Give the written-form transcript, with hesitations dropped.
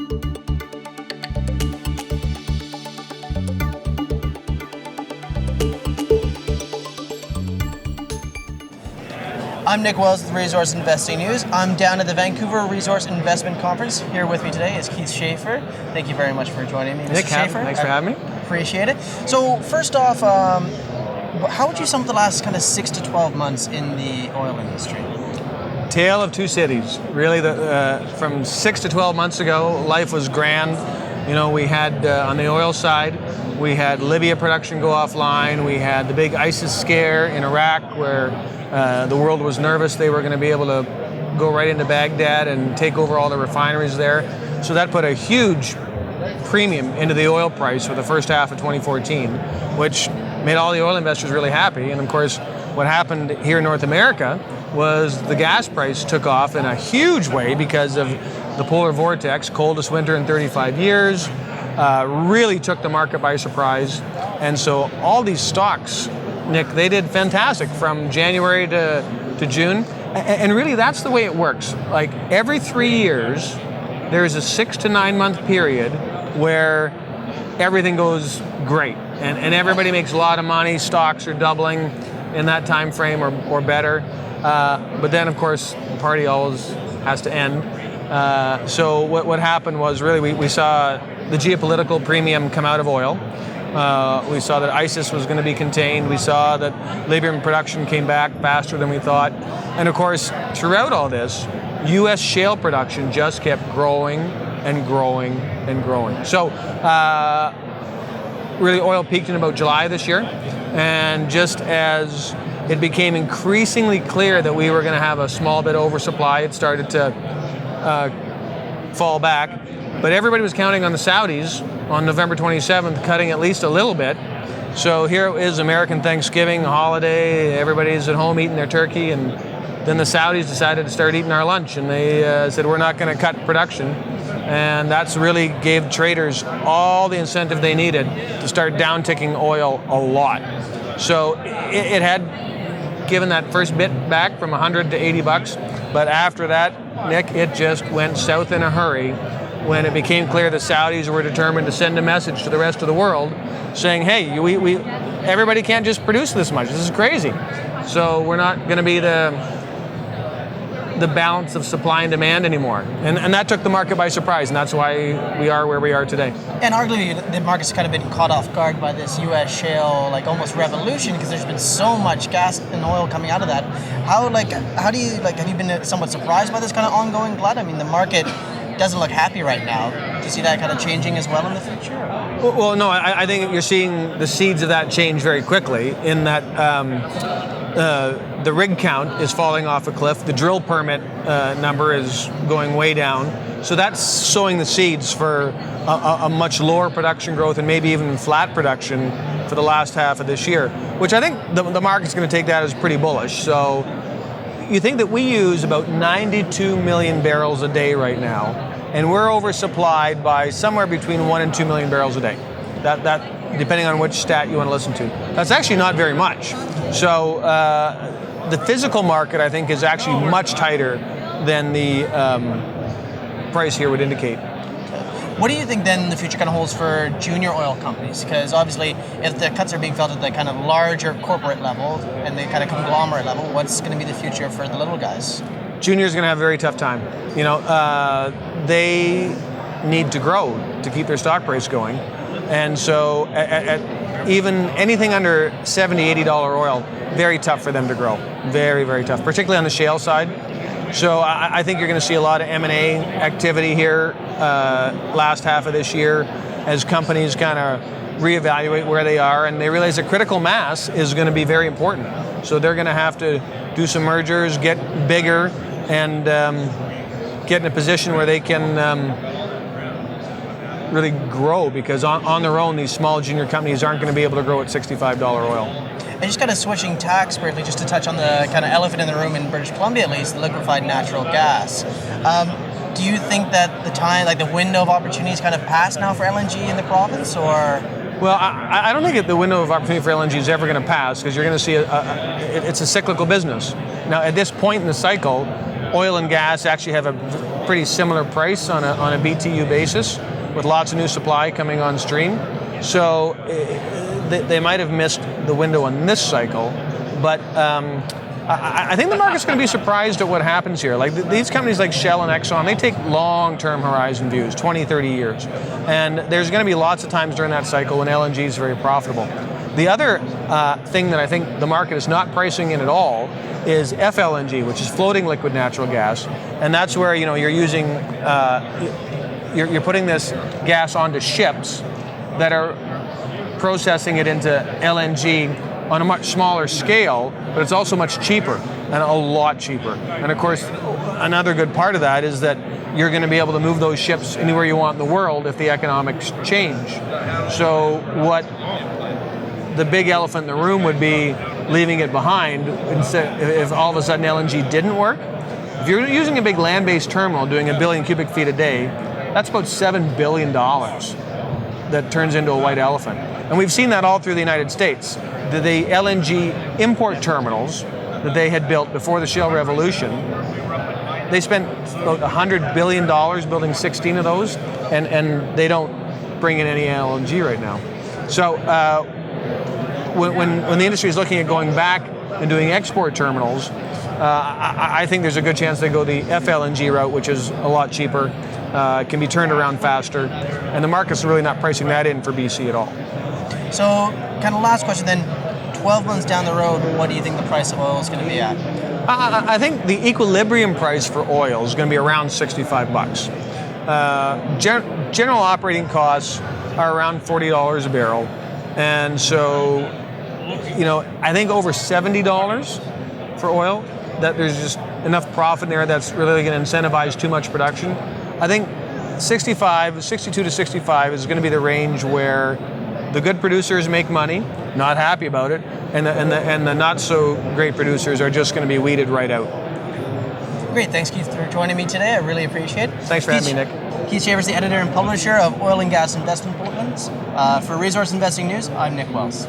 I'm Nick Wells with Resource Investing News. I'm down at the Vancouver Resource Investment Conference. Here with me today is Keith Schaefer. Thank you very much for joining me, Mr. Nick, Schaefer. thanks for having me. Appreciate it. So first off, how would you sum up the last kind of 6 to 12 months in the oil industry? Tale of two cities. Really, from 6 to 12 months ago, life was grand. You know, we had, on the oil side, we had Libya production go offline. We had the big ISIS scare in Iraq where the world was nervous they were going to be able to go right into Baghdad and take over all the refineries there. So that put a huge premium into the oil price for the first half of 2014, which made all the oil investors really happy. And of course, what happened here in North America was the gas price took off in a huge way because of the polar vortex, coldest winter in 35 years, really took the market by surprise. And so all these stocks, Nick, they did fantastic from January to June. And really, that's the way it works. Like every 3 years, there's a 6 to 9 month period where everything goes great. And everybody makes a lot of money. Stocks are doubling in that time frame or better. But then, of course, the party always has to end. So what happened was really we saw the geopolitical premium come out of oil. We saw that ISIS was going to be contained. We saw that Libyan production came back faster than we thought. And of course, throughout all this, U.S. shale production just kept growing and growing and growing. So really oil peaked in about July this year. And just as it became increasingly clear that we were going to have a small bit oversupply, it started to fall back. But everybody was counting on the Saudis on November 27th, cutting at least a little bit. So here is American Thanksgiving holiday. Everybody's at home eating their turkey, and then the Saudis decided to start eating our lunch, and they said, we're not going to cut production. And that's really gave traders all the incentive they needed to start down-ticking oil a lot. So it had given that first bit back from 100 to 80 bucks, but after that, Nick, it just went south in a hurry when it became clear the Saudis were determined to send a message to the rest of the world saying, hey, we everybody can't just produce this much. This is crazy. So we're not going to be the balance of supply and demand anymore. And that took the market by surprise, and that's why we are where we are today. And arguably, the market's kind of been caught off guard by this U.S. shale, like almost revolution, because there's been so much gas and oil coming out of that. How do you, have you been somewhat surprised by this kind of ongoing glut? I mean, the market doesn't look happy right now. Do you see that kind of changing as well in the future? Well, no, I think you're seeing the seeds of that change very quickly in that the rig count is falling off a cliff. The drill permit number is going way down. So that's sowing the seeds for a much lower production growth and maybe even flat production for the last half of this year, which I think the market's going to take that as pretty bullish. So you think that we use about 92 million barrels a day right now, and we're oversupplied by somewhere between 1 and 2 million barrels a day. That depending on which stat you want to listen to. That's actually not very much. So the physical market, I think, is actually much tighter than the price here would indicate. What do you think then the future kind of holds for junior oil companies? Because obviously, if the cuts are being felt at the kind of larger corporate level and the kind of conglomerate level, what's going to be the future for the little guys? Junior's going to have a very tough time. You know, they need to grow to keep their stock price going. And so at even anything under $70, $80 oil, very tough for them to grow. Very, very tough, particularly on the shale side. So I think you're going to see a lot of M&A activity here last half of this year as companies kind of reevaluate where they are, and they realize that critical mass is going to be very important. So they're going to have to do some mergers, get bigger, and get in a position where they can really grow, because on their own, these small junior companies aren't going to be able to grow at $65 oil. And just kind of switching tacks briefly, just to touch on the kind of elephant in the room in British Columbia, at least, the liquefied natural gas. Do you think that the time, like the window of opportunity is kind of passed now for LNG in the province, or? Well, I don't think the window of opportunity for LNG is ever going to pass, because you're going to see it's a cyclical business. Now, at this point in the cycle, oil and gas actually have a pretty similar price on a BTU basis, with lots of new supply coming on stream. So they might have missed the window on this cycle, but I think the market's going to be surprised at what happens here. Like these companies like Shell and Exxon, they take long-term horizon views, 20, 30 years. And there's going to be lots of times during that cycle when LNG is very profitable. The other thing that I think the market is not pricing in at all is FLNG, which is floating liquid natural gas. And that's where you're using, you're putting this gas onto ships that are processing it into LNG on a much smaller scale, but it's also much cheaper, and a lot cheaper. And of course, another good part of that is that you're going to be able to move those ships anywhere you want in the world if the economics change. So what the big elephant in the room would be leaving it behind if all of a sudden LNG didn't work. If you're using a big land-based terminal doing 1 billion cubic feet a day, that's about $7 billion that turns into a white elephant. And we've seen that all through the United States. The LNG import terminals that they had built before the shale revolution, they spent about $100 billion building 16 of those, and they don't bring in any LNG right now. So when the industry is looking at going back and doing export terminals, I think there's a good chance they go the FLNG route, which is a lot cheaper, can be turned around faster, and the market's really not pricing that in for BC at all. So, kind of last question then, 12 months down the road, what do you think the price of oil is going to be at? I think the equilibrium price for oil is going to be around $65. General operating costs are around $40 a barrel, and so, I think over $70 for oil, that there's just enough profit there that's really going to incentivize too much production. I think 62 to 65 is going to be the range where the good producers make money, not happy about it, and the not so great producers are just going to be weeded right out. Great, thanks Keith for joining me today. I really appreciate it. Thanks for having me, Nick. Keith Chavers, the editor and publisher of Oil and Gas Investment Bulletins. For Resource Investing News, I'm Nick Wells.